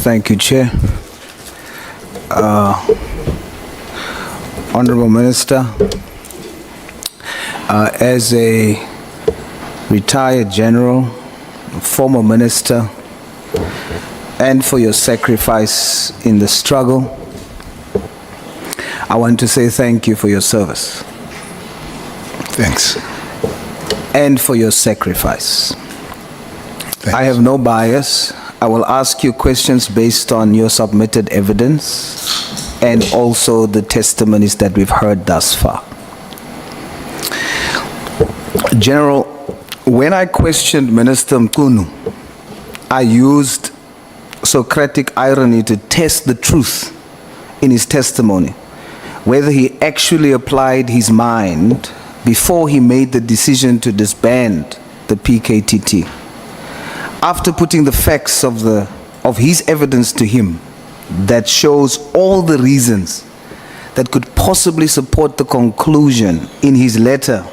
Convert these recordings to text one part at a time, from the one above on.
Thank you, Chair. Honorable Minister, as a retired general, former minister, and for your sacrifice in the struggle, I want to say thank you for your service. Thanks. And for your sacrifice. Thanks. I have no bias. I will ask you questions based on your submitted evidence and also the testimonies that we've heard thus far. General, when I questioned Minister Mkunu, I used Socratic irony to test the truth in his testimony, whether he actually applied his mind before he made the decision to disband the PKTT. After putting the facts of his evidence to him that shows all the reasons that could possibly support the conclusion in his letter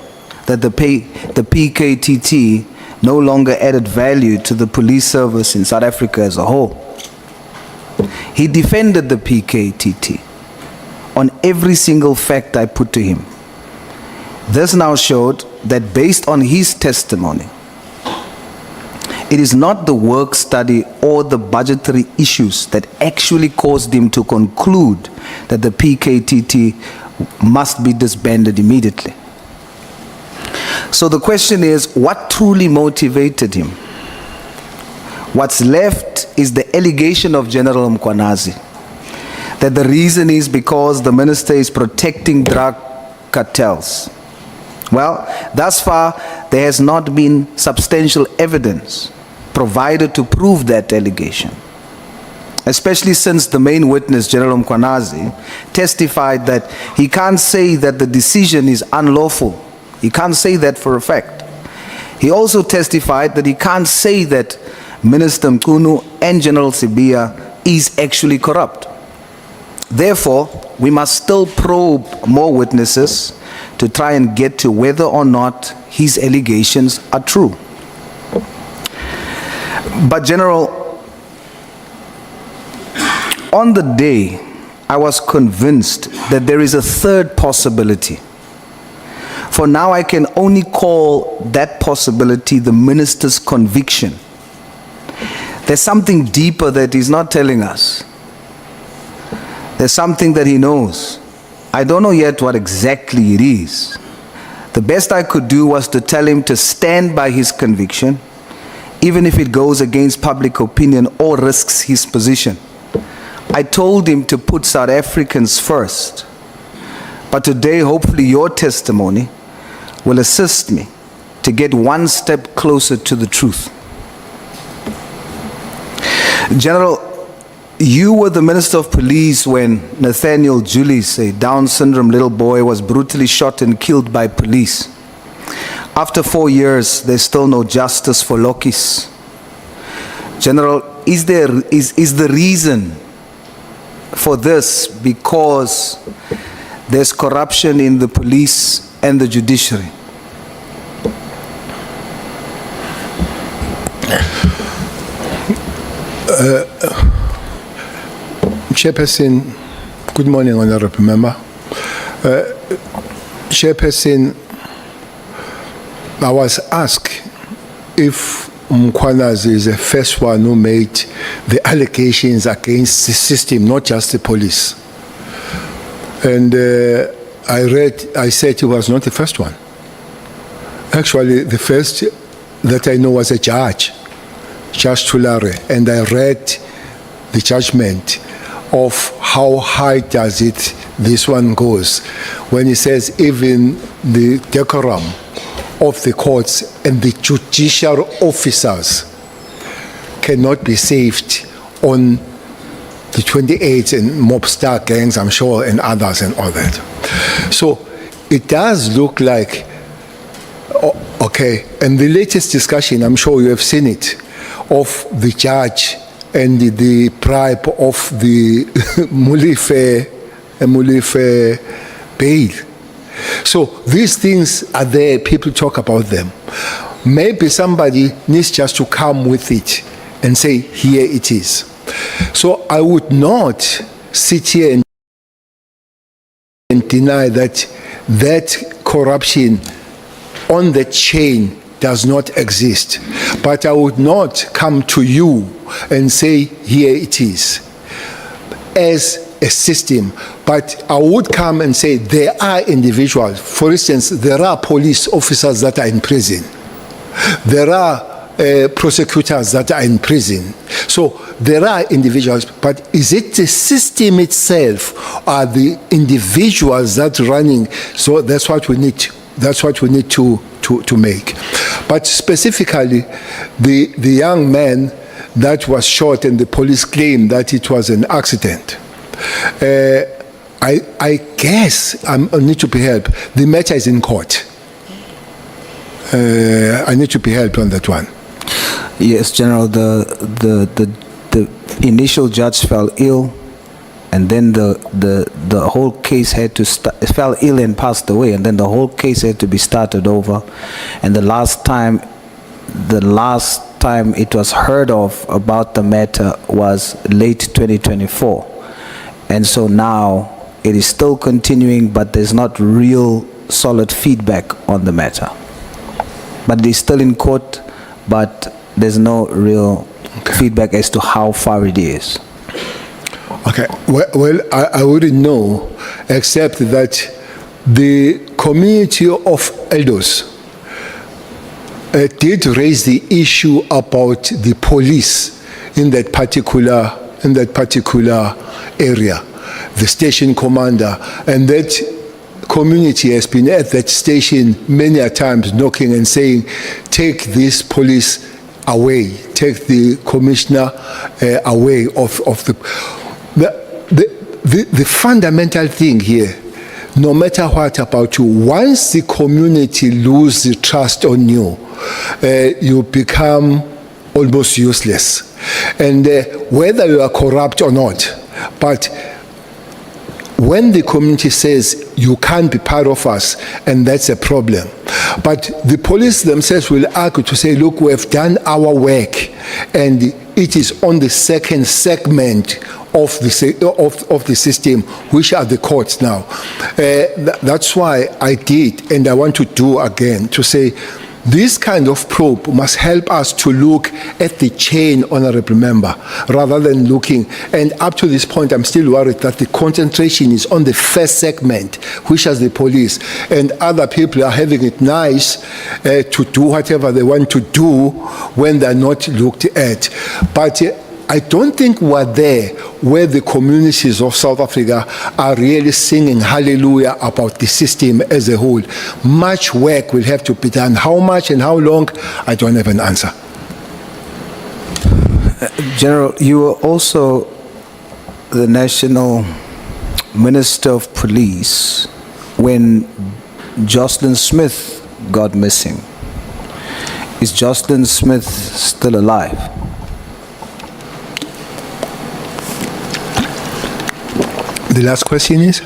that the PKTT no longer added value to the police service in South Africa as a whole, he defended the PKTT on every single fact I put to him. This now showed that based on his testimony, it is not the work study or the budgetary issues that actually caused him to conclude that the PKTT must be disbanded immediately. So the question is, what truly motivated him? What's left is the allegation of General Mkhwanazi that the reason is because the minister is protecting drug cartels. Well, thus far, there has not been substantial evidence provided to prove that allegation, especially since the main witness, General Mkhwanazi, testified that he can't say that the decision is unlawful. He can't say that for a fact. He also testified that he can't say that Minister Mkunu and General Sibiya is actually corrupt. Therefore, we must still probe more witnesses to try and get to whether or not his allegations are true. But General, on the day, I was convinced that there is a third possibility. For now, I can only call that possibility the minister's conviction. There's something deeper that he's not telling us. There's something that he knows. I don't know yet what exactly it is. The best I could do was to tell him to stand by his conviction, even if it goes against public opinion or risks his position. I told him to put South Africans first. But today, hopefully, your testimony will assist me to get one step closer to the truth. General, you were the Minister of Police when Nathaniel Julius, a Down syndrome little boy, was brutally shot and killed by police. After 4 years, there's still no justice for Lokis. General, is the reason for this because there's corruption in the police and the judiciary? Chairperson, good morning, Honorable Member. Chairperson, I was asked if Mkhwanazi is the first one who made the allegations against the system, not just the police. And I said he was not the first one. Actually, the first that I know was a judge, Judge Tulare, and I read the judgment of how high does it this one goes when he says even the decorum of the courts and the judicial officers cannot be saved on the 28 and mobster gangs, I'm sure, and others and all that. So it does look like, okay, and the latest discussion, I'm sure you have seen it, of the judge and the bribe of the Mulife bail. So these things are there, people talk about them. Maybe somebody needs just to come with it and say, here it is. So I would not sit here and deny that corruption on the chain does not exist. But I would not come to you and say, here it is, as a system. But I would come and say there are individuals. For instance, there are police officers that are in prison. There are prosecutors that are in prison. So there are individuals, but is it the system itself, or the individuals that are running? So that's what we need. That's what we need to make. But specifically, the young man that was shot and the police claimed that it was an accident. I guess I need to be helped. The matter is in court. I need to be helped on that one. Yes, General. The initial judge fell ill, and then the whole case had to fell ill and passed away, and then the whole case had to be started over. And the last time it was heard of about the matter was late 2024. And so now it is still continuing, but there's not real solid feedback on the matter. But it is still in court, but there's no real feedback as to how far it is. Okay, well, I wouldn't know, except that the community of elders did raise the issue about the police in that particular area, the station commander, and that community has been at that station many a times knocking and saying, take this police away, take the commissioner away of the fundamental thing here. No matter what about you, once the community loses the trust on you, you become almost useless. And whether you are corrupt or not, but when the community says you can't be part of us, and that's a problem. But the police themselves will argue to say, look, we have done our work, and it is on the second segment of the system, which are the courts now. That's why I did, and I want to do again, to say this kind of probe must help us to look at the chain, honorable member, rather than looking. And up to this point, I'm still worried that the concentration is on the first segment, which is the police, and other people are having it nice to do whatever they want to do when they're not looked at. But I don't think we're there where the communities of South Africa are really singing hallelujah about the system as a whole. Much work will have to be done. How much and how long, I don't have an answer. General, you were also the National Minister of Police when Jocelyn Smith got missing. Is Jocelyn Smith still alive? The last question is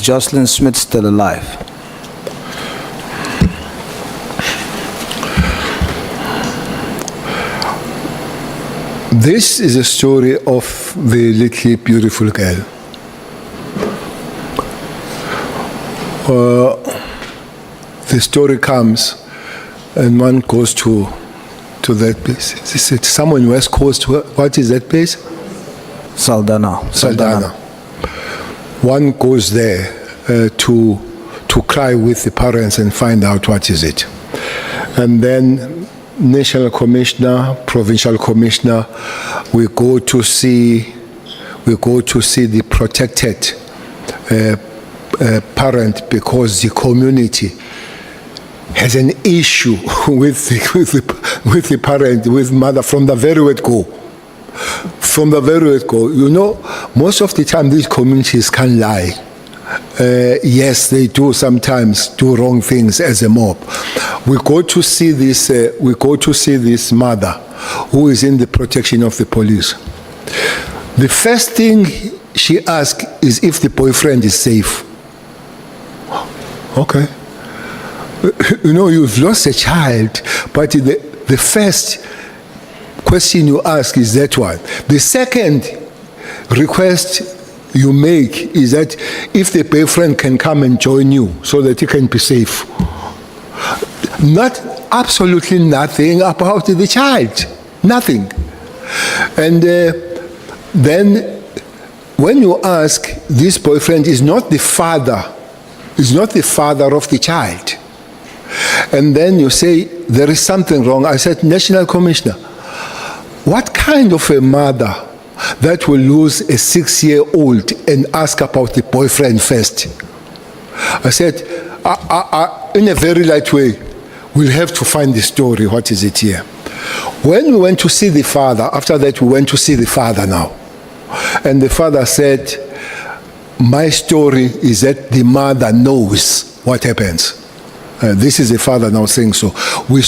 Jocelyn Smith still alive? This is a story of the little beautiful girl. The story comes and one goes to that place. Is it somewhere in West Coast? What is that place? Saldanha. One goes there to cry with the parents and find out what is it. And then national commissioner, provincial commissioner, we go to see the protected parent, because the community has an issue with the parent, with mother from the very word go. From the very word go. You know, most of the time these communities can lie. Yes, they do sometimes do wrong things as a mob. We go to see this. We go to see this mother, who is in the protection of the police. The first thing she asks is if the boyfriend is safe. Okay. You know, you've lost a child, but the first question you ask is that one. The second request you make is that if the boyfriend can come and join you so that you can be safe. Not absolutely nothing about the child. Nothing. And then when you ask, this boyfriend is not the father of the child. And then you say, there is something wrong. I said, National Commissioner, what kind of a mother that will lose a 6-year-old and ask about the boyfriend first? I said, in a very light way, we'll have to find the story. What is it here? When we went to see the father, after that we went to see the father now. And the father said, my story is that the mother knows what happens. This is the father now saying so. We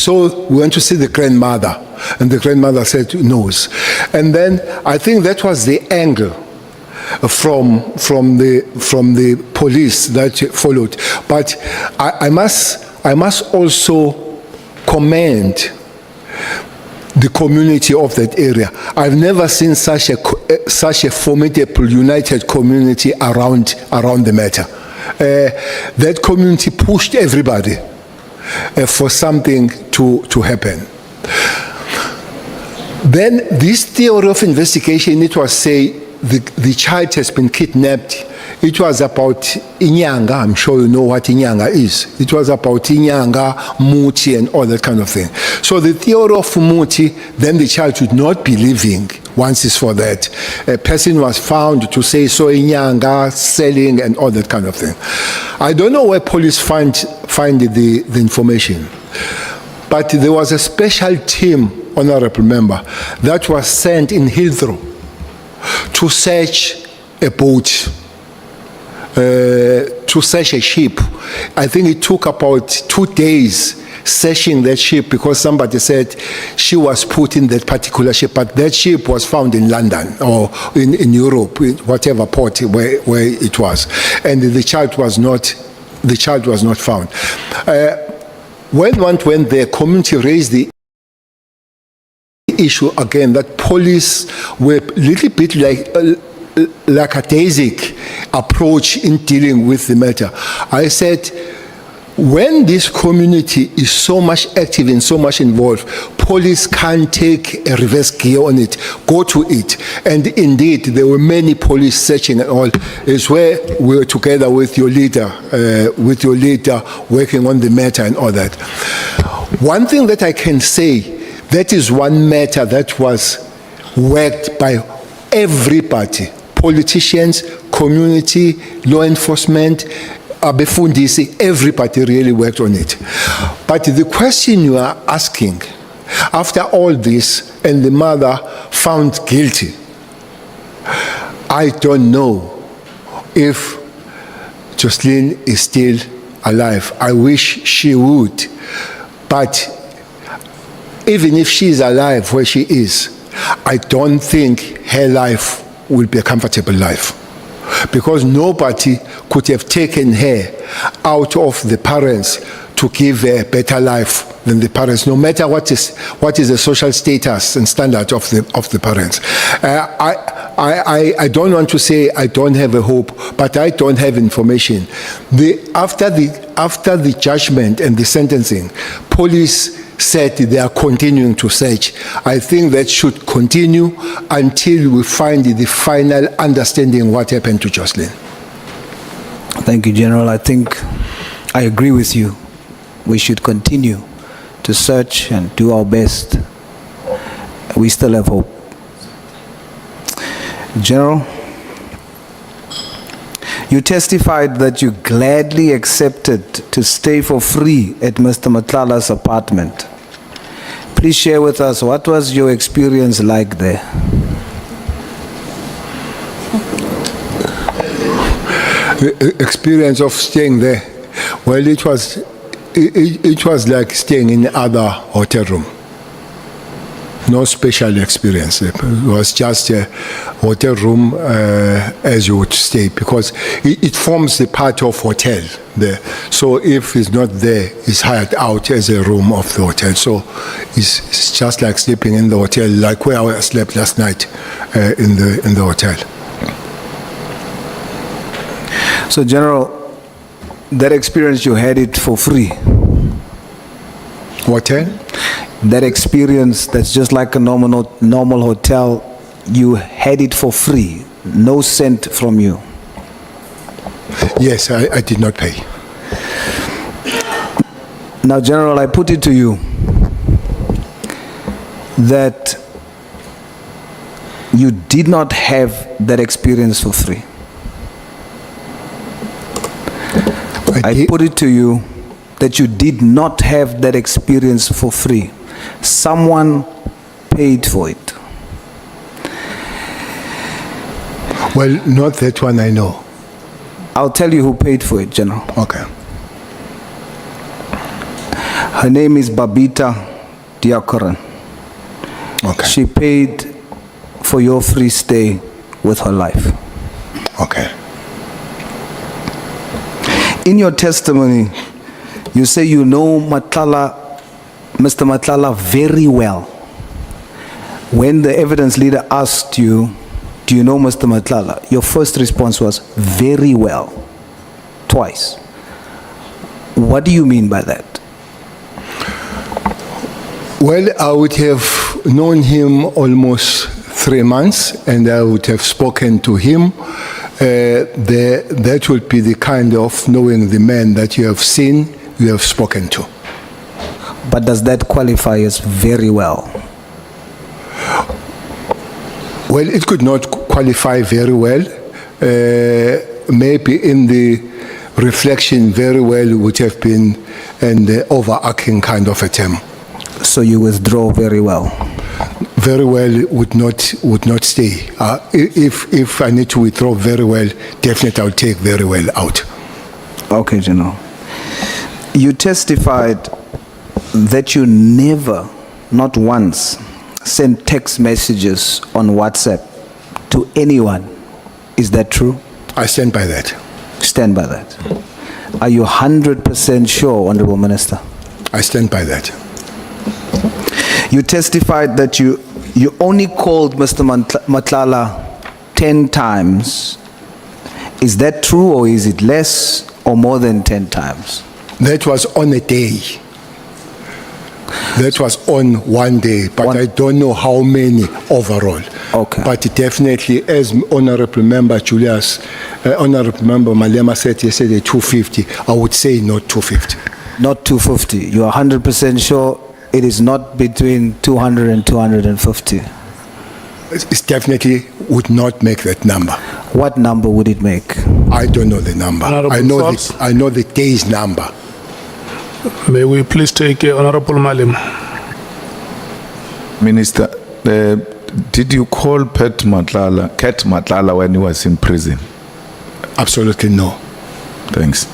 went to see the grandmother, and the grandmother said knows. And then I think that was the angle from the police that followed. But I must also commend the community of that area. I've never seen such a formidable, united community around the matter. That community pushed everybody for something to happen. Then this theory of investigation, it was say the child has been kidnapped. It was about Inyanga. I'm sure you know what Inyanga is. It was about Inyanga, Muti, and all that kind of thing. So the theory of Muti, then the child should not be living once it's for that. A person was found to say so Inyanga, selling, and all that kind of thing. I don't know where police find the information. But there was a special team, honorable member, that was sent in Heathrow to search a boat, to search a ship. I think it took about 2 days searching that ship because somebody said she was put in that particular ship, but that ship was found in London or in Europe, in whatever port where it was, and the child was not found. When one went there, community raised the issue again that police were a little bit like a basic approach in dealing with the matter. I said, when this community is so much active and so much involved, police can't take a reverse gear on it, go to it. And indeed, there were many police searching and all. It's where we were together with your leader, working on the matter and all that. One thing that I can say, that is one matter that was worked by everybody, politicians, community, law enforcement, Abefundisi, everybody really worked on it. But the question you are asking, after all this, and the mother found guilty, I don't know if Jocelyn is still alive. I wish she would. But even if she is alive where she is, I don't think her life will be a comfortable life. Because nobody could have taken her out of the parents to give her a better life than the parents, no matter what is the social status and standard of the parents. I don't want to say I don't have a hope, but I don't have information. After the judgment and the sentencing, police said they are continuing to search. I think that should continue until we find the final understanding what happened to Jocelyn. Thank you, General. I think I agree with you. We should continue to search and do our best. We still have hope. General, you testified that you gladly accepted to stay for free at Mr. Matlala's apartment. Please share with us, what was your experience like there? The experience of staying there, well, it was like staying in other hotel room. No special experience. It was just a hotel room as you would stay, because it forms the part of hotel there. So if it's not there, it's hired out as a room of the hotel. So it's just like sleeping in the hotel, like where I slept last night in the hotel. So, General, that experience, you had it for free. Hotel? That experience, that's just like a normal hotel, you had it for free, no cent from you. Yes, I did not pay. Now, General, I put it to you that you did not have that experience for free. I put it to you that you did not have that experience for free. Someone paid for it. Well, not that one I know. I'll tell you who paid for it, General. Okay. Her name is Babita Diakoran. Okay. She paid for your free stay with her life. Okay. In your testimony, you say you know Mr. Matlala very well. When the evidence leader asked you, do you know Mr. Matlala? Your first response was, very well. Twice. What do you mean by that? Well, I would have known him almost 3 months, and I would have spoken to him. That would be the kind of knowing the man that you have seen, you have spoken to. But does that qualify as very well? Well, it could not qualify very well. Maybe in the reflection, very well would have been an overarching kind of a term. So you withdraw very well? Very well would not stay. If I need to withdraw very well, definitely I'll take very well out. Okay, General. You testified that you never, not once, sent text messages on WhatsApp to anyone. Is that true? I stand by that. Stand by that. Are you 100% sure, Honorable Minister? I stand by that. You testified that you only called Mr. Matlala 10 times. Is that true, or is it less or more than 10 times? That was on a day. That was on one day, but I don't know how many overall. Okay. But definitely, as Honorable Member Julius, Honorable Member Malema said yesterday, 250, I would say not 250. Not 250. You are 100% sure it is not between 200 and 250? It definitely would not make that number. What number would it make? I don't know the number. I know the day's number. May we please take Honorable Malim. Minister, did you call Kat Matlala when he was in prison? Absolutely no. Thanks.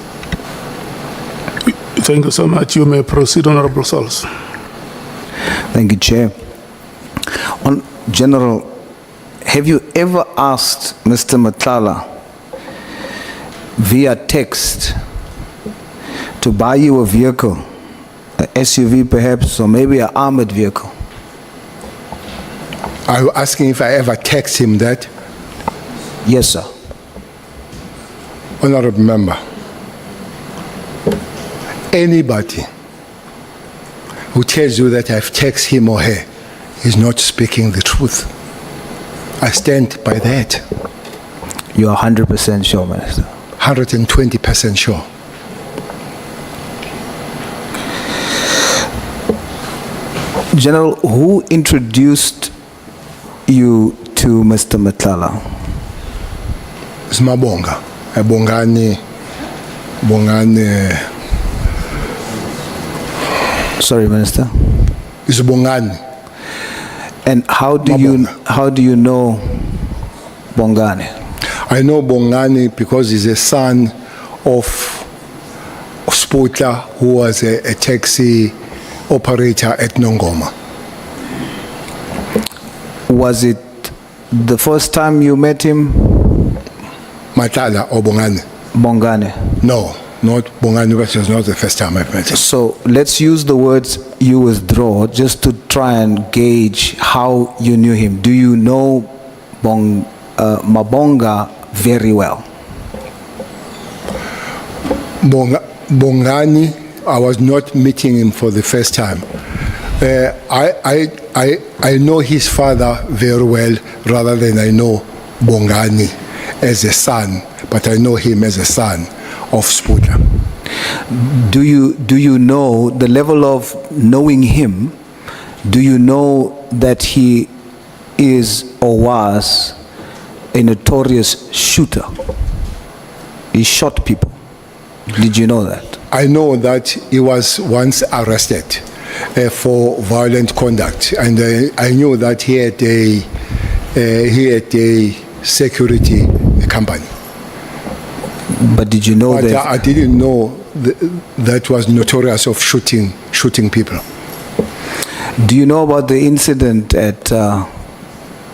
Thank you so much. You may proceed, Honorable Sauls. Thank you, Chair. General, have you ever asked Mr. Matlala via text to buy you a vehicle, an SUV perhaps, or maybe an armored vehicle? Are you asking if I ever text him that? Yes, sir. Honorable Member, anybody who tells you that I've texted him or her is not speaking the truth. I stand by that. You are 100% sure, Minister? 120% sure. General, who introduced you to Mr. Matlala? It's Mabonga. Bongani. Sorry, Minister. It's Bongani. And how do you know Bongani? I know Bongani because he's a son of Spotla, who was a taxi operator at Nongoma. Was it the first time you met him, Matala or Bongani? Bongane? No, not Bongani, which was not the first time I met him. So let's use the words you withdraw just to try and gauge how you knew him. Do you know Mabonga very well? Bongani, I was not meeting him for the first time. I know his father very well rather than I know Bongani as a son, but I know him as a son of Sputla. Do you know the level of knowing him? Do you know that he is or was a notorious shooter? He shot people. Did you know that? I know that he was once arrested for violent conduct, and I knew that he had a security company. But did you know But that? I didn't know that was notorious of shooting people. Do you know about the incident at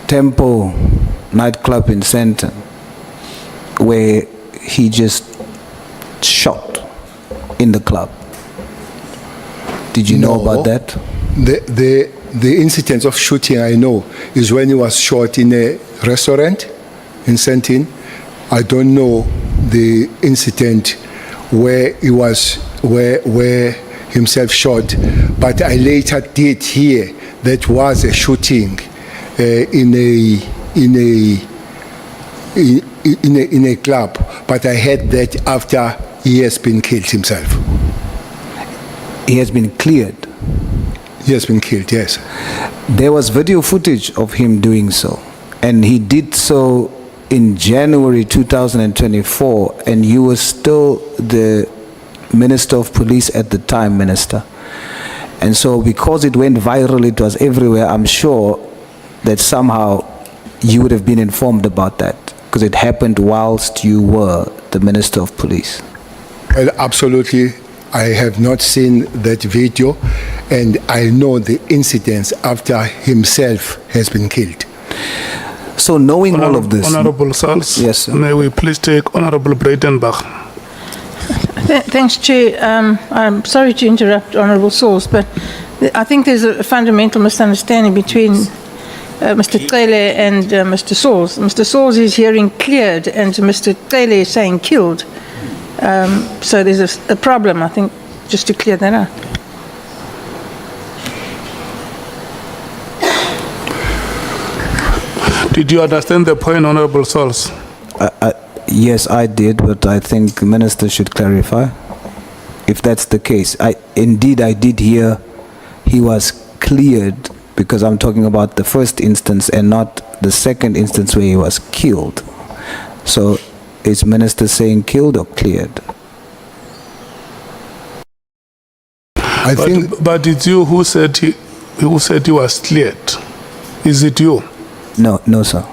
Temple nightclub in Sandton where he just shot in the club? Did you know No. about that? The incident of shooting I know is when he was shot in a restaurant in Sandton. I don't know the incident where he was where himself shot, but I later did hear that was a shooting in a club, but I heard that after he has been killed himself. He has been cleared. He has been killed, yes. There was video footage of him doing so, and he did so in January 2024, and you were still the Minister of Police at the time, Minister. And so because it went viral, it was everywhere, I'm sure that somehow you would have been informed about that, because it happened whilst you were the Minister of Police. Well, absolutely. I have not seen that video, and I know the incidents after himself has been killed. So knowing all of this, Honorable Sauls. Yes, sir. May we please take Honorable Breitenbach. Thanks, Chair. I'm sorry to interrupt Honourable Sauls, but I think there's a fundamental misunderstanding between Mr. Cele and Mr. Sauls. Mr. Sauls is hearing cleared, and Mr. Cele is saying killed. So there's a problem, I think, just to clear that out. Did you understand the point, Honorable Sauls? yes, I did, but I think the Minister should clarify if that's the case. Indeed, I did hear he was cleared, because I'm talking about the first instance and not the second instance where he was killed. So is Minister saying killed or cleared? I think But it's you who said he was cleared. Is it you? No, sir.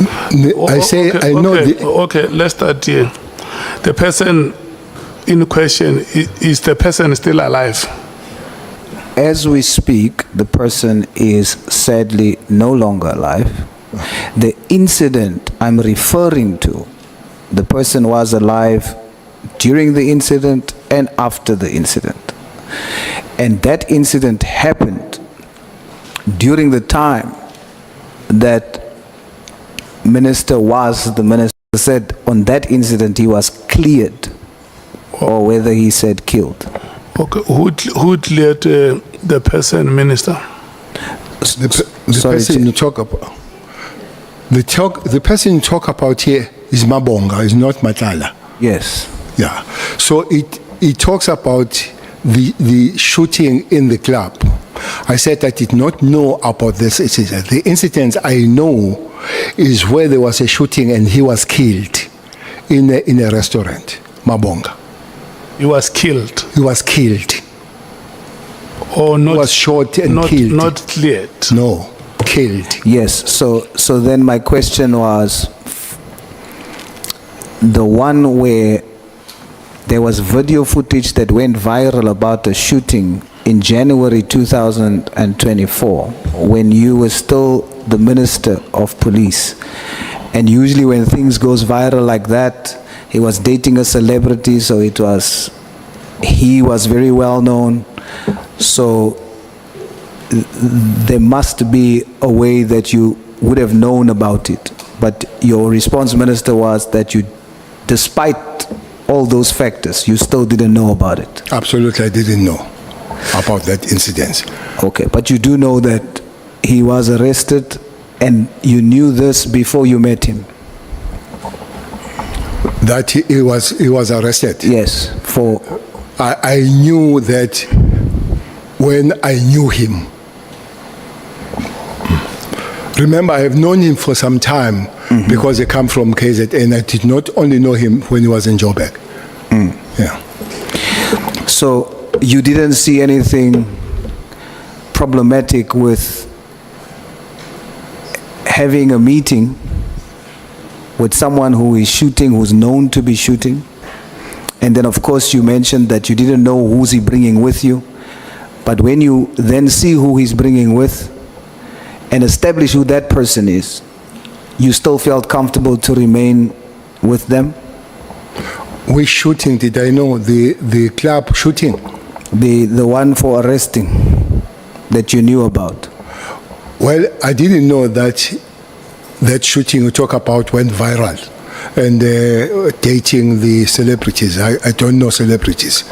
I say Okay, I know okay, the, okay, let's start here. The person in question, is the person still alive? As we speak, the person is sadly no longer alive. The incident I'm referring to, the person was alive during the incident and after the incident. And that incident happened during the time that Minister was the Minister said on that incident he was cleared, or whether he said killed. Okay, who cleared the person, Minister? the Sorry, person you talk about. The person you talk about here is Mabonga, is not Matala. Yes. Yeah. So it talks about the shooting in the club. I said I did not know about this incident. The incident I know is where there was a shooting and he was killed in a restaurant, Mabonga. He was killed. He was killed. Or not? He was shot and killed. Not cleared. No, killed. Yes. So then my question was the one where there was video footage that went viral about a shooting in January 2024, when you were still the Minister of Police. And usually when things goes viral like that, he was dating a celebrity, so he was very well known. So there must be a way that you would have known about it. But your response, Minister, was that you, despite all those factors, you still didn't know about it. Absolutely, I didn't know about that incident. Okay, but you do know that he was arrested, and you knew this before you met him? That he was arrested? Yes, for... I knew that when I knew him. Remember, I have known him for some time because he come from KZN. I did not only know him when he was in Joburg. Yeah. So you didn't see anything problematic with having a meeting with someone who is shooting, who's known to be shooting? And then, of course, you mentioned that you didn't know who's he bringing with you. But when you then see who he's bringing with and establish who that person is, you still felt comfortable to remain with them? Which shooting did I know? The club shooting? The one for arresting that you knew about? Well, I didn't know that that shooting you talk about went viral. And dating the celebrities. I don't know celebrities.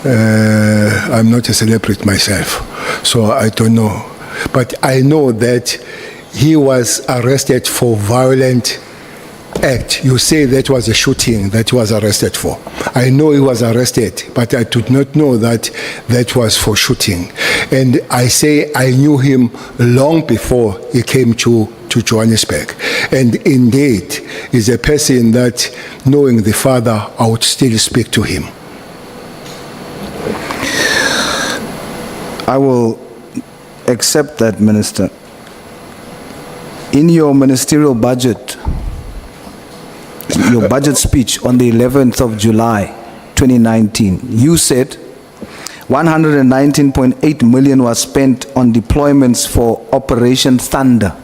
I'm not a celebrity myself, so I don't know. But I know that he was arrested for violent act. You say that was a shooting that he was arrested for. I know he was arrested, but I did not know that that was for shooting. And I say I knew him long before he came to Johannesburg. And indeed, is a person that, knowing the father, I would still speak to him. I will accept that, Minister. In your ministerial budget, your budget speech on the 11th of July 2019, you said 119.8 million was spent on deployments for Operation Thunder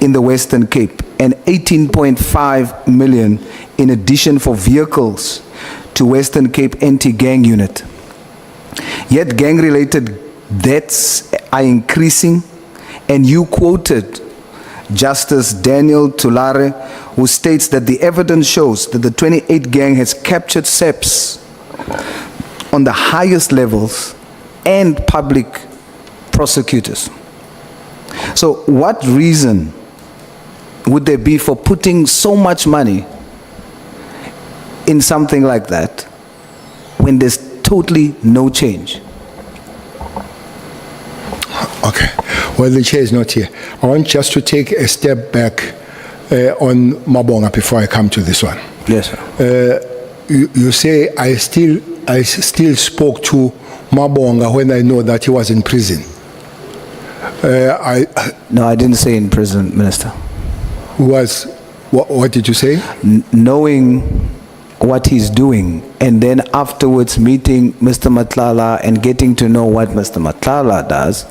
in the Western Cape, and 18.5 million in addition for vehicles to Western Cape anti-gang unit. Yet gang-related deaths are increasing, and you quoted Justice Daniel Tulare, who states that the evidence shows that the 28 gang has captured SEPs on the highest levels and public prosecutors. So what reason would there be for putting so much money in something like that when there's totally no change? Okay. Well, the chair is not here. I want just to take a step back on Mabonga before I come to this one. Yes, sir. You say I still spoke to Mabonga when I know that he was in prison. No, I didn't say in prison, Minister. What did you say? Knowing what he's doing, and then afterwards meeting Mr. Matlala and getting to know what Mr. Matlala does,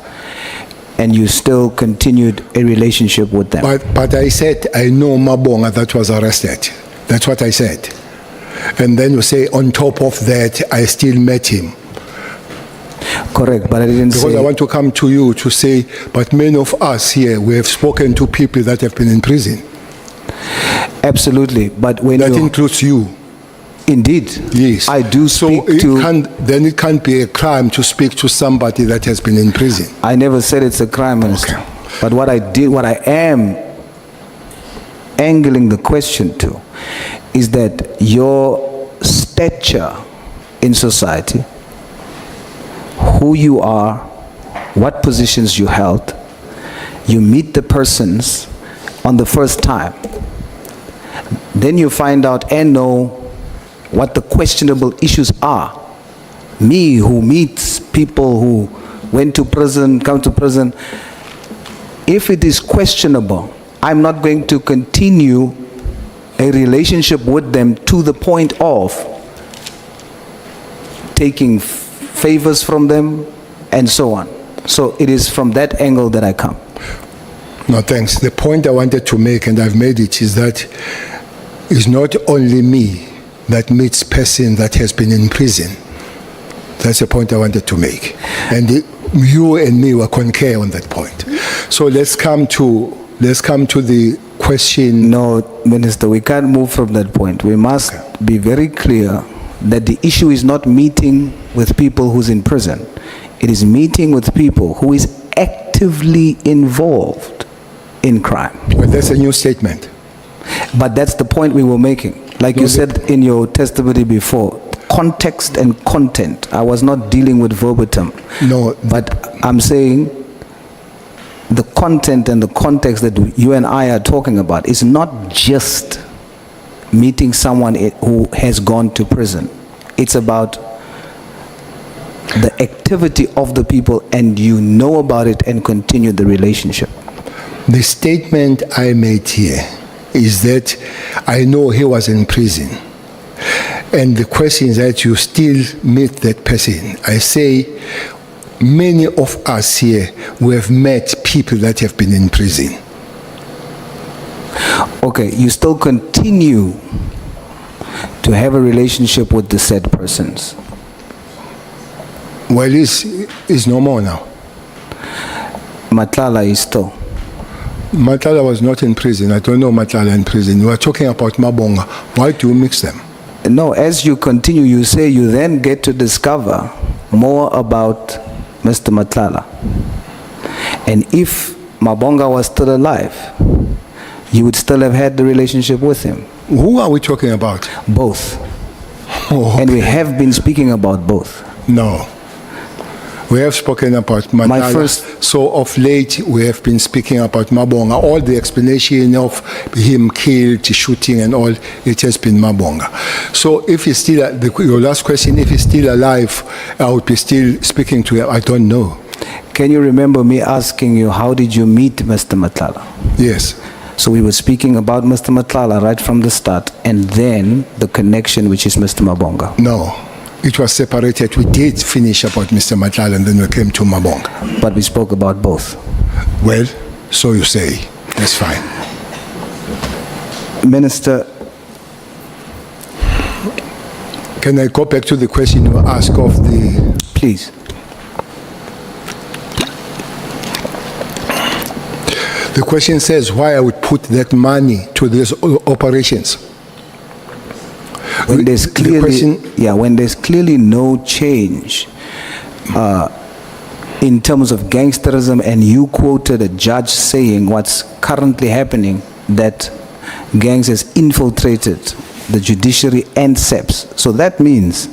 and you still continued a relationship with them. But I said, I know Mabonga that was arrested. That's what I said. And then you say, on top of that, I still met him. Correct, but I didn't say... Because I want to come to you to say, but many of us here, we have spoken to people that have been in prison. Absolutely, but when that includes you. Indeed. Yes. I do speak then it can't be a crime to speak to somebody that has been in prison. I never said it's a crime, Minister. Okay. But what I am angling the question to is that your stature in society, who you are, what positions you held, you meet the persons on the first time. Then you find out and know what the questionable issues are. Me, who meets people who went to prison, come to prison, if it is questionable, I'm not going to continue a relationship with them to the point of taking favors from them, and so on. So it is from that angle that I come. No, thanks. The point I wanted to make, and I've made it, is that it's not only me that meets person that has been in prison. That's the point I wanted to make. And you and me will concur on that point. So let's come to the question. No, Minister, we can't move from that point. We must be very clear that the issue is not meeting with people who's in prison. It is meeting with people who is actively involved in crime. Well, that's a new statement. But that's the point we were making. Like you said in your testimony before, context and content. I was not dealing with verbatim. No. But I'm saying the content and the context that you and I are talking about is not just meeting someone who has gone to prison. It's about the activity of the people, and you know about it and continue the relationship. The statement I made here is that I know he was in prison. And the question is that you still meet that person. I say many of us here, we have met people that have been in prison. Okay, you still continue to have a relationship with the said persons. Well, it's no more now. Matlala is still. Matlala was not in prison. I don't know Matlala in prison. You are talking about Mabonga. Why do you mix them? No, as you continue, you say you then get to discover more about Mr. Matlala. And if Mabonga was still alive, you would still have had the relationship with him. Who are we talking about? Both. Oh, And we have been speaking about both. no. We have spoken about Matlala. So of late, we have been speaking about Mabonga. All the explanation of him killed, shooting and all, it has been Mabonga. So if he's still, your last question, if he's still alive, I would be still speaking to him. I don't know. Can you remember me asking you, how did you meet Mr. Matlala? Yes. So we were speaking about Mr. Matlala right from the start, and then the connection, which is Mr. Mabonga. No. It was separated. We did finish about Mr. Matlala, and then we came to Mabonga. But we spoke about both. Well, so you say. That's fine. Minister, Can I go back to the question you asked of the... please. The question says why I would put that money to these operations. When there's The clearly, question- when there's clearly no change in terms of gangsterism, and you quoted a judge saying what's currently happening, that gangs has infiltrated the judiciary and SEPs. So that means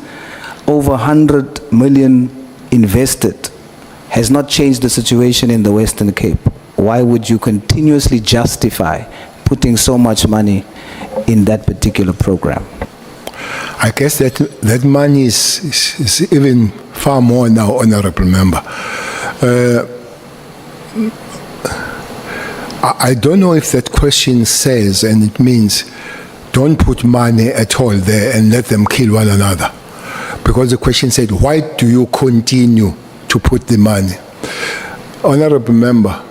over 100 million invested has not changed the situation in the Western Cape. Why would you continuously justify putting so much money in that particular program? I guess that money is even far more now, Honorable Member. I don't know if that question says, and it means, don't put money at all there and let them kill one another. Because the question said, why do you continue to put the money? Honorable Member,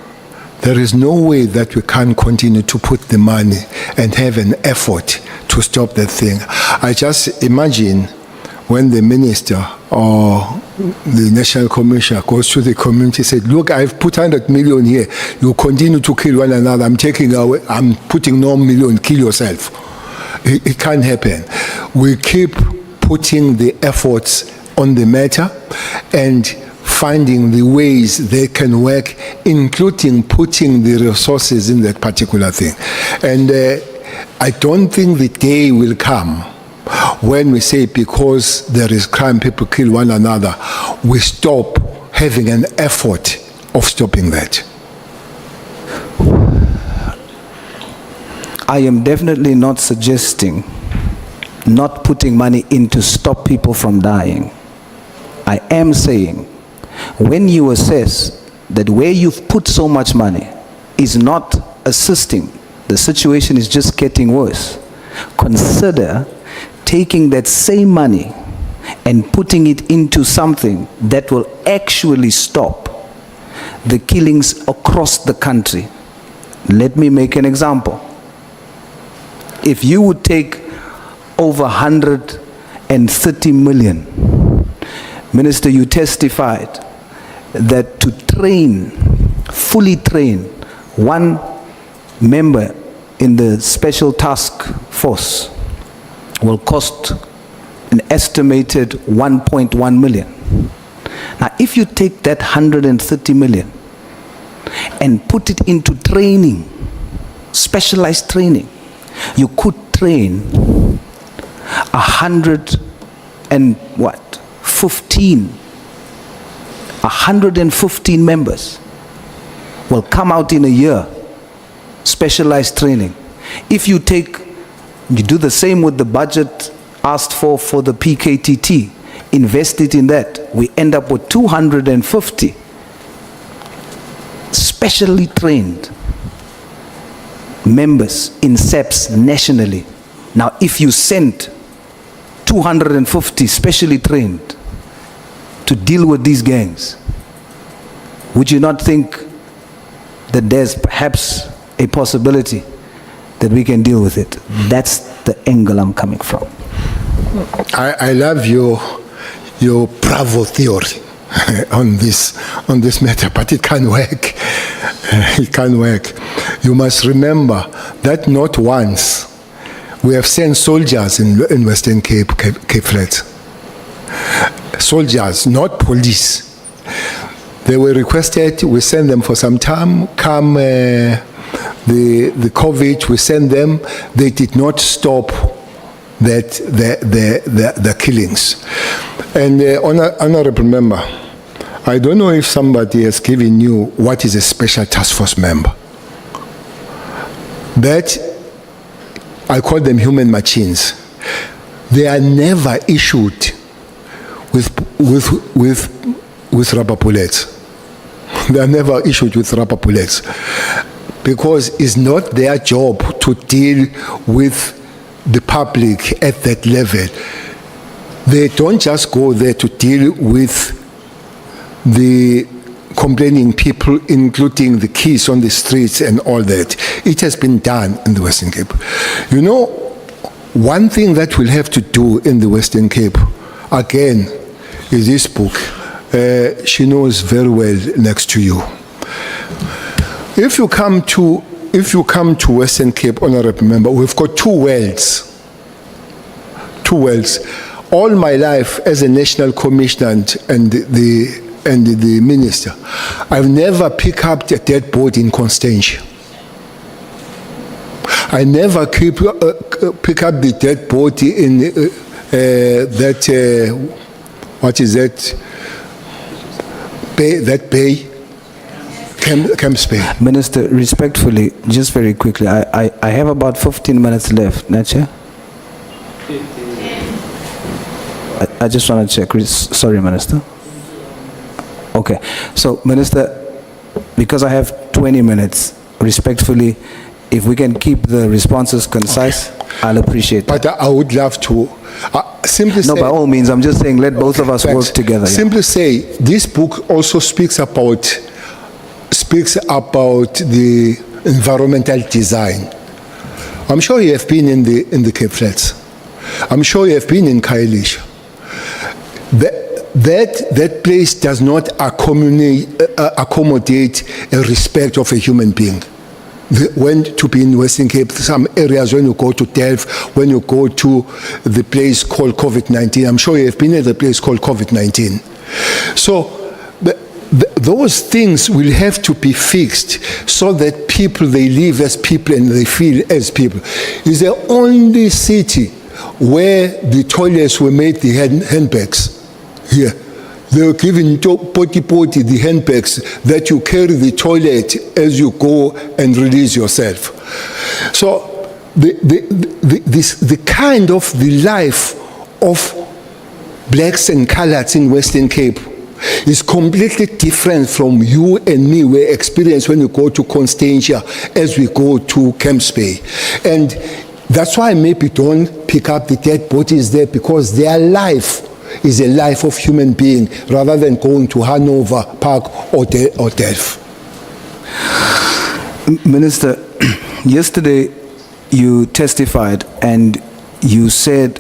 there is no way that we can continue to put the money and have an effort to stop that thing. I just imagine when the minister or the national commissioner goes to the community and said, look, I've put 100 million here. You continue to kill one another. I'm taking away, I'm putting no million, kill yourself. It can't happen. We keep putting the efforts on the matter and finding the ways they can work, including putting the resources in that particular thing. And I don't think the day will come when we say because there is crime, people kill one another, we stop having an effort of stopping that. I am definitely not suggesting not putting money in to stop people from dying. I am saying when you assess that where you've put so much money is not assisting, the situation is just getting worse, consider taking that same money and putting it into something that will actually stop the killings across the country. Let me make an example. If you would take over 130 million, Minister, you testified that to train, fully train one member in the special task force will cost an estimated 1.1 million. Now, if you take that 130 million and put it into training, specialized training, you could train 115 members will come out in a year, specialized training. If you do the same with the budget asked for the PKTT, invest it in that, we end up with 250 specially trained members in SEPs nationally. Now, if you sent 250 specially trained to deal with these gangs, would you not think that there's perhaps a possibility that we can deal with it? That's the angle I'm coming from. I love your Bravo theory on this matter, but it can't work. It can't work. You must remember that not once we have sent soldiers in Western Cape Flats. Soldiers, not police. They were requested, we sent them for some time. Come the COVID, we sent them. They did not stop the killings. And honorable member, I don't know if somebody has given you what is a special task force member. But I call them human machines. They are never issued with rubber bullets. They are never issued with rubber bullets because it's not their job to deal with the public at that level. They don't just go there to deal with the complaining people, including the kids on the streets and all that. It has been done in the Western Cape. You know, one thing that we'll have to do in the Western Cape, again, is this book. She knows very well next to you. If you come to Western Cape, honorable member, we've got two wells. Two wells. All my life as a national commissioner and the minister, I've never picked up a dead body in Constantia. I never pick up the dead body in what is that? Bay? Camps Bay. Minister, respectfully, just very quickly, I have about 15 minutes left, Nacha. I just want to check. Sorry, Minister. Okay. So, Minister, because I have 20 minutes, respectfully, if we can keep the responses concise, okay, I'll appreciate that. But I would love to simply say... No, by all means, I'm just saying let both of us work together. Simply say, this book also speaks about the environmental design. I'm sure you have been in the Cape Flats. I'm sure you have been in Khayelitsha. That place does not accommodate a respect of a human being. When to be in Western Cape, some areas when you go to Delft, when you go to the place called COVID-19, I'm sure you have been at the place called COVID-19. So those things will have to be fixed so that people, they live as people and they feel as people. It's the only city where the toilets were made the handbags. Here. They were given potty the handbags that you carry the toilet as you go and release yourself. So the kind of the life of blacks and coloreds in Western Cape is completely different from you and me, we experience when you go to Constantia as we go to Camps Bay. And that's why maybe don't pick up the dead bodies there, because their life is the life of human being rather than going to Hanover Park or Delft. Minister, yesterday you testified and you said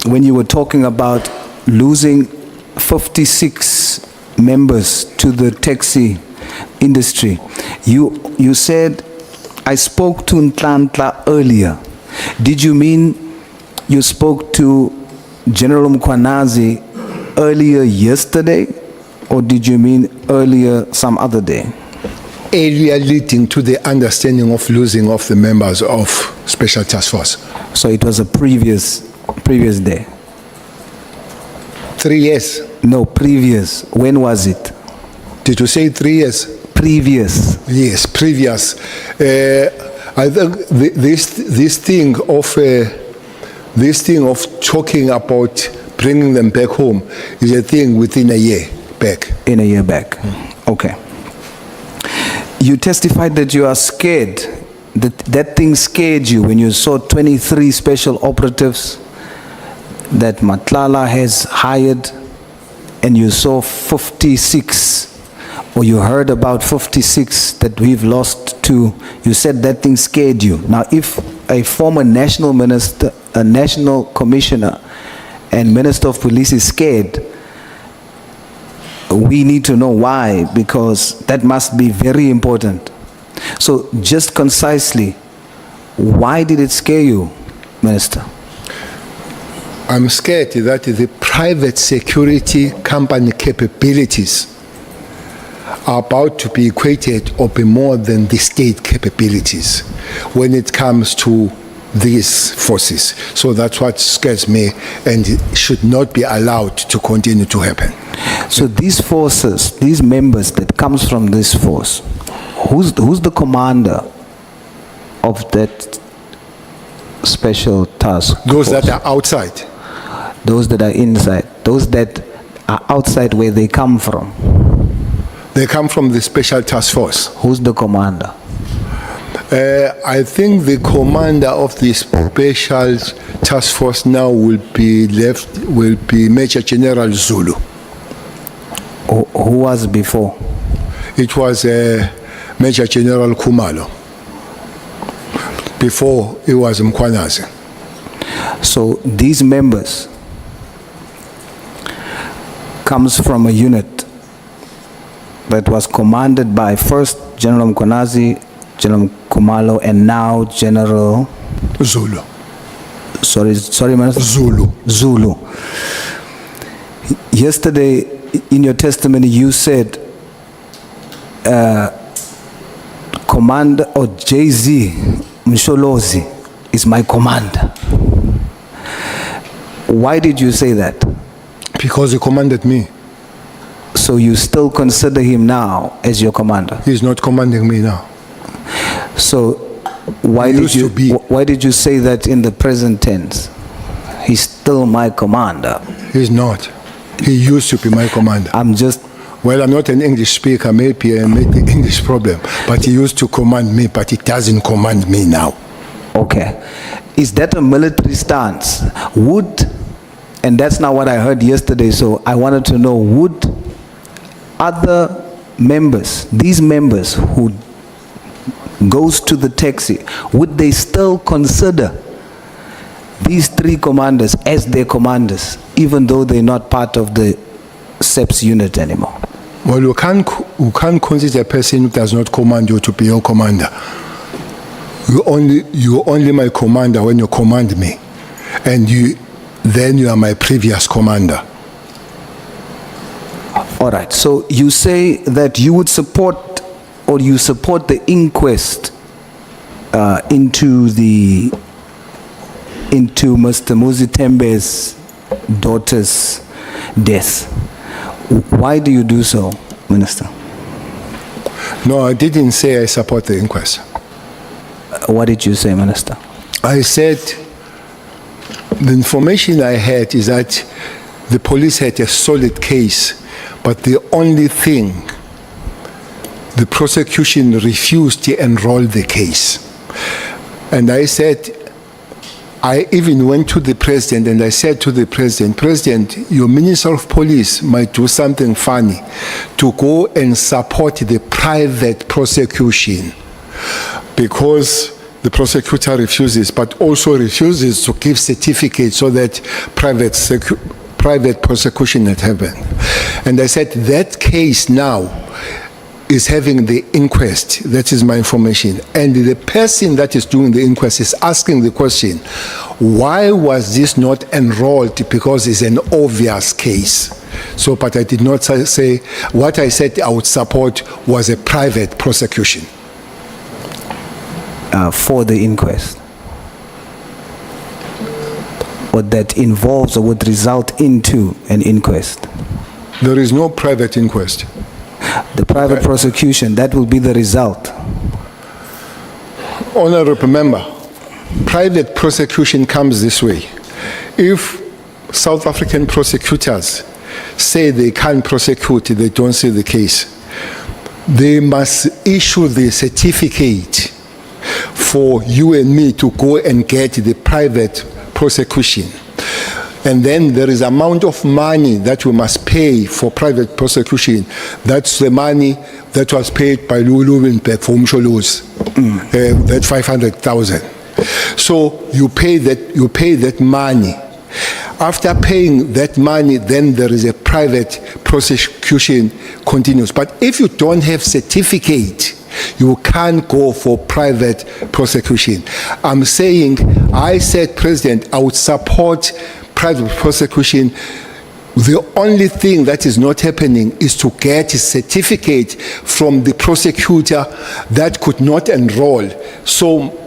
when you were talking about losing 56 members to the taxi industry, you said, I spoke to Ntlantla earlier. Did you mean you spoke to General Mkhwanazi earlier yesterday, or did you mean earlier some other day? Earlier leading to the understanding of losing of the members of Special Task Force. So it was a previous day? 3 years. No, previous. When was it? Did you say 3 years? Previous. Yes, previous. I think this thing of talking about bringing them back home is a thing within a year back. In a year back. Okay. You testified that you are scared, that thing scared you when you saw 23 special operatives that Matlala has hired, and you saw 56, or you heard about 56 that we've lost to. You said that thing scared you. Now, if a former national minister, a national commissioner, and minister of police is scared, we need to know why, because that must be very important. So just concisely, why did it scare you, Minister? I'm scared that the private security company capabilities are about to be equated or be more than the state capabilities when it comes to these forces. So that's what scares me, and it should not be allowed to continue to happen. So these forces, these members that comes from this force, who's the commander of that special task Those force? that are outside. Those that are inside, those that are outside where they come from. They come from the special task force. Who's the commander? I think the commander of the special task force now will be Major General Zulu. Who was before? It was Major General Khumalo. Before it was Mkhwanazi. So these members comes from a unit that was commanded by first General Mkhwanazi, General Khumalo, and now General Zulu. Sorry, Minister? Zulu. Yesterday, in your testimony, you said Commander or JZ Msholozi is my commander. Why did you say that? Because he commanded me. So you still consider him now as your commander? He's not commanding me now. So why He did used you to be. why did you say that in the present tense? He's still my commander. He's not. He used to be my commander. I'm not an English speaker, maybe I made the English problem, but he used to command me, but he doesn't command me now. okay. Is that a military stance? And that's not what I heard yesterday, so I wanted to know, would other members, these members who goes to the taxi, would they still consider these three commanders as their commanders, even though they're not part of the SEPS unit anymore? Well, you can't consider a person who does not command you to be your commander. You're only my commander when you command me, and then you are my previous commander. All right, so you say that you would support, or you support the inquest into Mr. Muzitembe's daughter's death. Why do you do so, Minister? No, I didn't say I support the inquest. What did you say, Minister? I said the information I had is that the police had a solid case, but the only thing, the prosecution refused to enroll the case. And I said, I even went to the president and I said to the president, President, your Minister of Police might do something funny to go and support the private prosecution, because the prosecutor refuses, but also refuses to give certificates so that private prosecution had happened. And I said, that case now is having the inquest. That is my information. And the person that is doing the inquest is asking the question, why was this not enrolled? Because it's an obvious case. So, but I did not say, what I said I would support was a private prosecution. For the inquest, or that involves or would result into an inquest. There is no private inquest. The private prosecution, that will be the result. Honorable member, private prosecution comes this way. If South African prosecutors say they can't prosecute, they don't see the case, they must issue the certificate for you and me to go and get the private prosecution. And then there is amount of money that we must pay for private prosecution. That's the money that was paid by Lulu Winberg for Umsholo's, that 500,000. So you pay that money. After paying that money, then there is a private prosecution continues. But if you don't have certificate, you can't go for private prosecution. I'm saying, I said, President, I would support private prosecution. The only thing that is not happening is to get a certificate from the prosecutor that could not enroll. So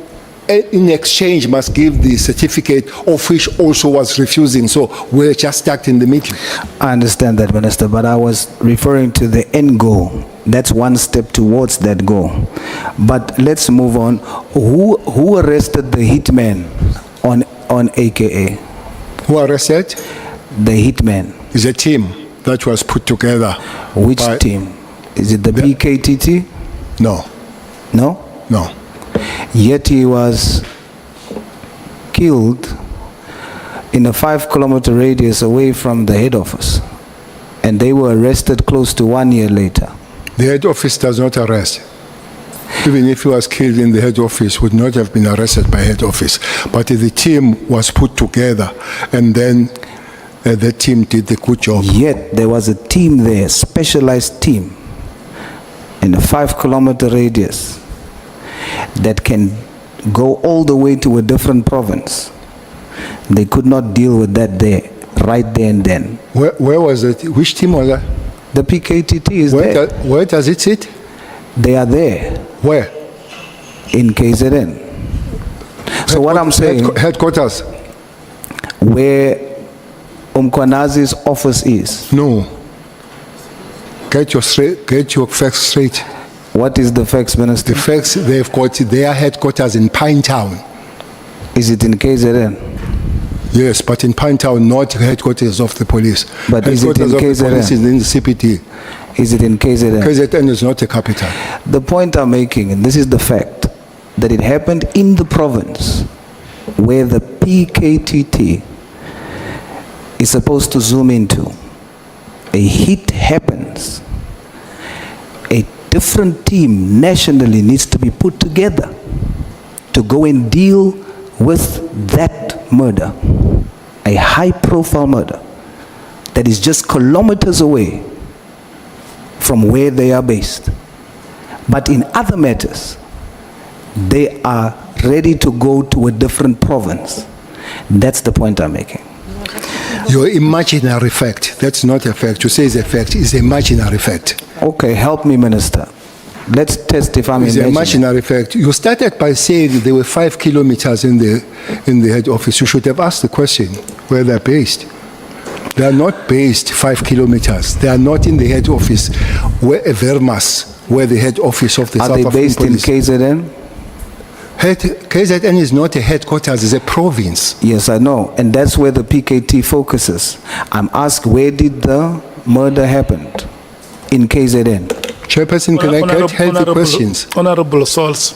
in exchange must give the certificate, of which also was refusing. So we're just stuck in the middle. I understand that, Minister, but I was referring to the end goal. That's one step towards that goal. But let's move on. Who arrested the hitman on AKA? Who arrested? The hitman. Is a team that was put together. Which team? Is it the PKTT? No. No? No. Yet he was killed in a 5-kilometer radius away from the head office. And they were arrested close to 1 year later. The head office does not arrest. Even if he was killed in the head office, would not have been arrested by head office. But the team was put together, and then the team did the good job. Yet there was a team there, specialized team, in a 5-kilometer radius that can go all the way to a different province. They could not deal with that there, right there and then. Where was it? Which team was that? The PKTT is there. Where does it sit? They are there. Where? In KZN. So what I'm saying, Headquarters? where Umkwanazi's office is. No. Get your facts straight. What is the facts, Minister? The facts, they've got their headquarters in Pinetown. Is it in KZN? Yes, but in Pinetown, not headquarters of the police. But is it in Headquarters of the police is KZN? in the CPT. Is it in KZN? KZN is not a capital. The point I'm making, and this is the fact, that it happened in the province where the PKTT is supposed to zoom into. A hit happens. A different team nationally needs to be put together to go and deal with that murder, a high-profile murder that is just kilometers away from where they are based. But in other matters, they are ready to go to a different province. That's the point I'm making. Your imaginary fact, that's not a fact. You say it's a fact, it's an imaginary fact. Okay, help me, Minister. Let's test if I'm It's an imagining. imaginary fact. You started by saying there were 5 kilometers in the head office. You should have asked the question where they're based. They are not based 5 kilometers. They are not in the head office where Vermas, where the head office of the Are South they African based in police. KZN? KZN is not a headquarters, it's a province. Yes, I know. And that's where the PKT focuses. I'm asked, where did the murder happen? In KZN. Chairperson, can I get healthy questions? Honorable Sauls,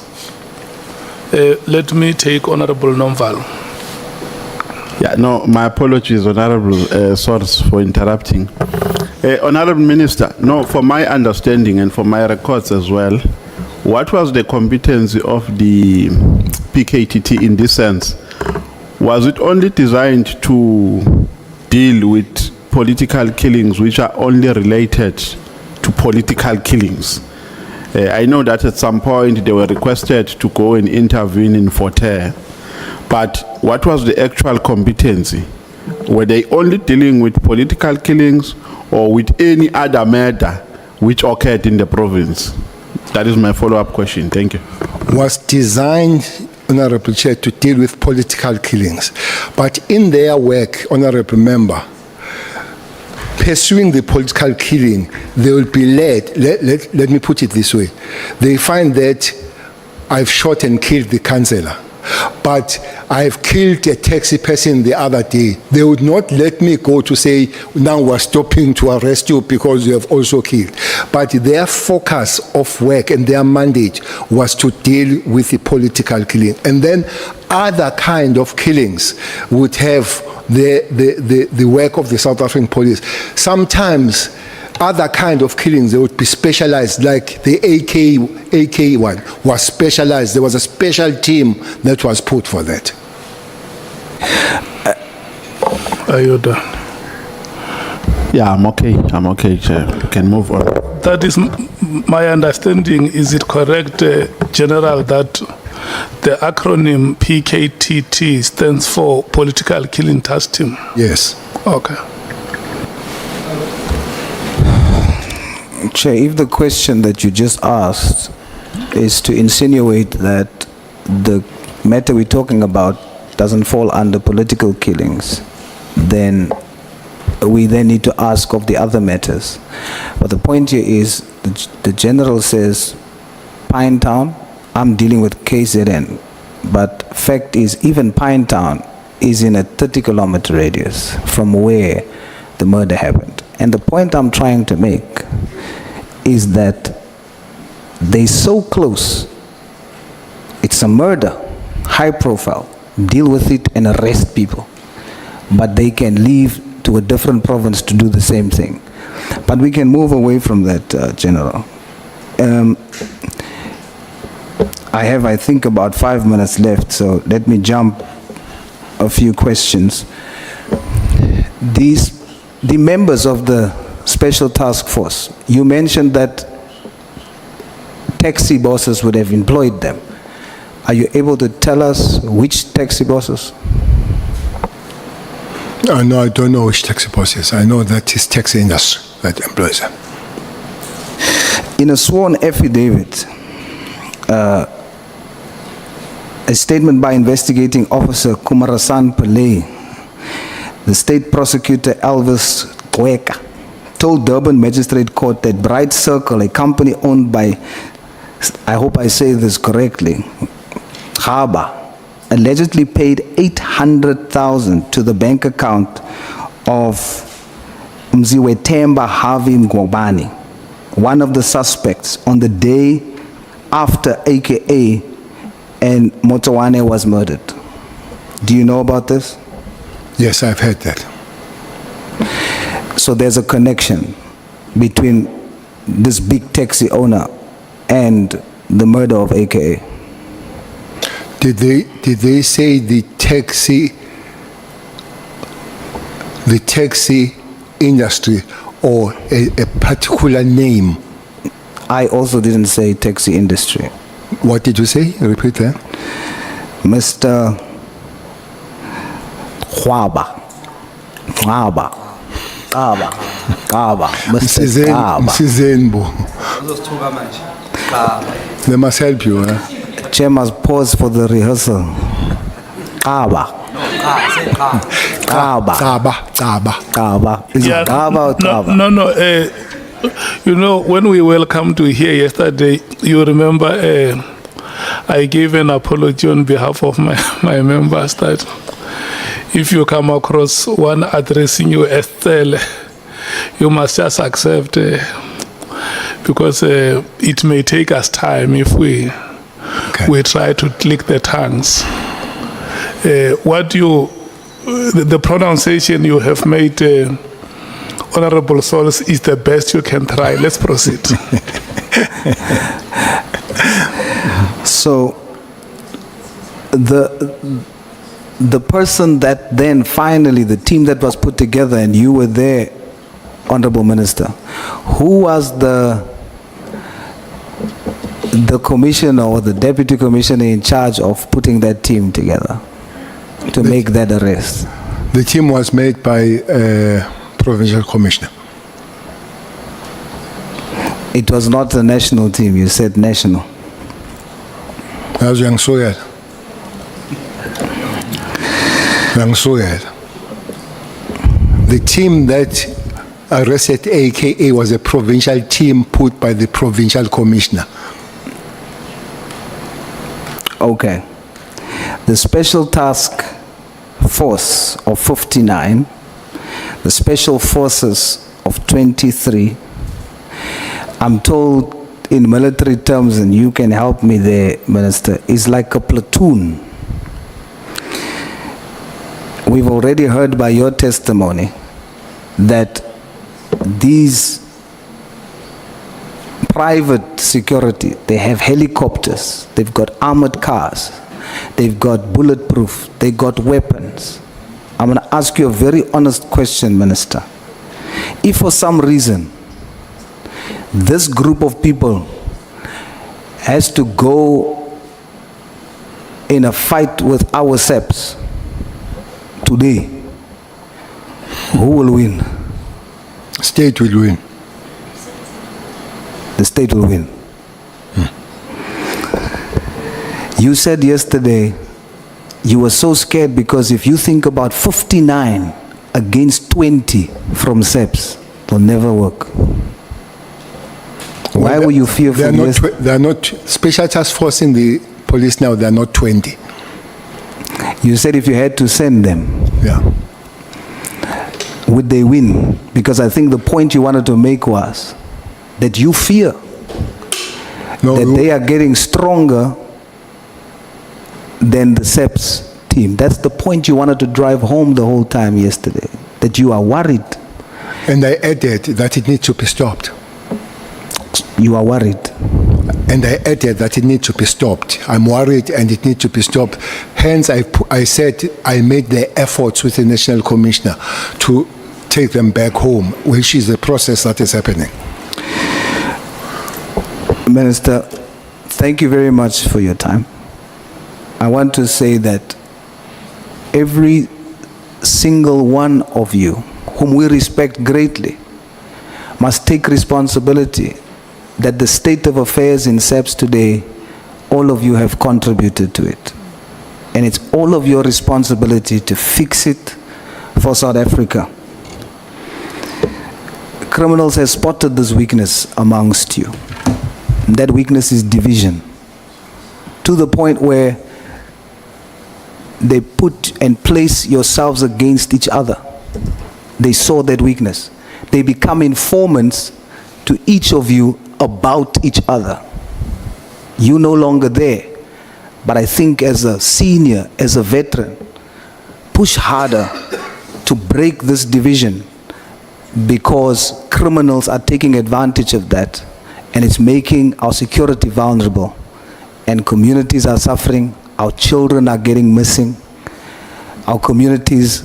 let me take Honorable Nomval. Yeah, no, my apologies, Honorable Source, for interrupting. Honorable Minister, no, for my understanding and for my records as well, what was the competency of the PKTT in this sense? Was it only designed to deal with political killings which are only related to political killings? I know that at some point they were requested to go and intervene in Forterre, but what was the actual competency? Were they only dealing with political killings or with any other murder which occurred in the province? That is my follow-up question. Thank you. Was designed, Honorable Chair, to deal with political killings. But in their work, Honorable Member, pursuing the political killing, they will be led, let me put it this way, they find that I've shot and killed the councillor, but I've killed a taxi person the other day. They would not let me go to say, now we're stopping to arrest you because you have also killed. But their focus of work and their mandate was to deal with the political killing. And then other kind of killings would have the work of the South African police. Sometimes other kind of killings, they would be specialized, like the AK one was specialized. There was a special team that was put for that. Are you done? Yeah, I'm okay, Chair. You can move on. That is my understanding. Is it correct, General, that the acronym PKTT stands for Political Killing Task Team? Yes. Okay. Chair, if the question that you just asked is to insinuate that the matter we're talking about doesn't fall under political killings, then we then need to ask of the other matters. But the point here is, the General says, Pinetown, I'm dealing with KZN. But fact is, even Pinetown is in a 30-kilometer radius from where the murder happened. And the point I'm trying to make is that they're so close. It's a murder, high profile, deal with it and arrest people. But they can leave to a different province to do the same thing. But we can move away from that, General. I have, I think, about 5 minutes left, so let me jump a few questions. The members of the Special Task Force, you mentioned that taxi bosses would have employed them. Are you able to tell us which taxi bosses? No, I don't know which taxi bosses. I know that it's taxi industry that employs them. In a sworn affidavit, a statement by investigating officer Kumarasan Pillay, the state prosecutor Elvis Kweka, told Durban Magistrate Court that Bright Circle, a company owned by, I hope I say this correctly, Haba, allegedly paid 800,000 to the bank account of Mziwetemba Harvey Mgobani, one of the suspects, on the day after AKA and Motawane was murdered. Do you know about this? Yes, I've heard that. So there's a connection between this big taxi owner and the murder of AKA. Did they say the taxi industry or a particular name? I also didn't say taxi industry. What did you say? Repeat that. Mr. Khwaba. Mr. Kaba. Msizenbo. They must help you. Chair must pause for the rehearsal. Kaba. Is it Kaba or Kaba? No. You know, when we welcomed you here yesterday, you remember I gave an apology on behalf of my members that if you come across one addressing you as Cele, you must just accept because it may take us time if we try to click the tongues. What you the pronunciation you have made, Honorable Sauls, is the best you can try. Let's proceed. So, the person that then finally, the team that was put together, and you were there, Honorable Minister, who was the commissioner or the deputy commissioner in charge of putting that team together to make that arrest? The team was made by provincial commissioner. It was not a national team, you said national. As young Soyal. Young Soyal. The team that arrested AKA was a provincial team put by the provincial commissioner. Okay. The Special Task Force of 59, the Special Forces of 23, I'm told in military terms, and you can help me there, Minister, is like a platoon. We've already heard by your testimony that these private security, they have helicopters, they've got armored cars, they've got bulletproof, they got weapons. I'm going to ask you a very honest question, Minister. If for some reason this group of people has to go in a fight with our SEPs today, who will win? State will win. The state will win. You said yesterday you were so scared because if you think about 59 against 20 from SEPs, it'll never work. Why were you fearful? They are not special task force in the police now. They are not 20. You said if you had to send them, Yeah. would they win? Because I think the point you wanted to make was that you fear No, that they are getting stronger than the SEPs team. That's the point you wanted to drive home the whole time yesterday, that you are worried. and I added that it needs to be stopped. You are worried. And I added that it needs to be stopped. I'm worried and it needs to be stopped. Hence, I said I made the efforts with the National Commissioner to take them back home, which is the process that is happening. Minister, thank you very much for your time. I want to say that every single one of you, whom we respect greatly, must take responsibility that the state of affairs in SEPs today, all of you have contributed to it. And it's all of your responsibility to fix it for South Africa. Criminals have spotted this weakness amongst you. And that weakness is division. To the point where they put and place yourselves against each other. They saw that weakness. They become informants to each of you about each other. You no longer there, but I think as a senior, as a veteran, push harder to break this division, because criminals are taking advantage of that, and it's making our security vulnerable, and communities are suffering, our children are getting missing, our communities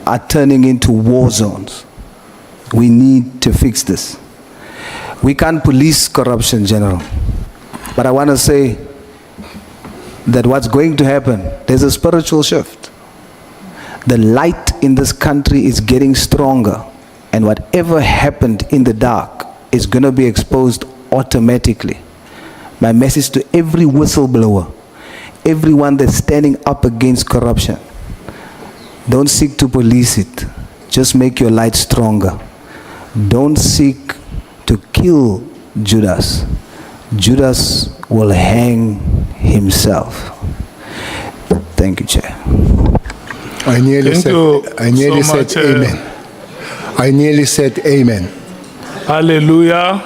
are turning into war zones. We need to fix this. We can't police corruption, General. But I want to say that what's going to happen, there's a spiritual shift. The light in this country is getting stronger, and whatever happened in the dark is going to be exposed automatically. My message to every whistleblower, everyone that's standing up against corruption, don't seek to police it. Just make your light stronger. Don't seek to kill Judas. Judas will hang himself. Thank you, Chair. I nearly Thank said, you I nearly so said much, amen. I nearly said amen. Hallelujah.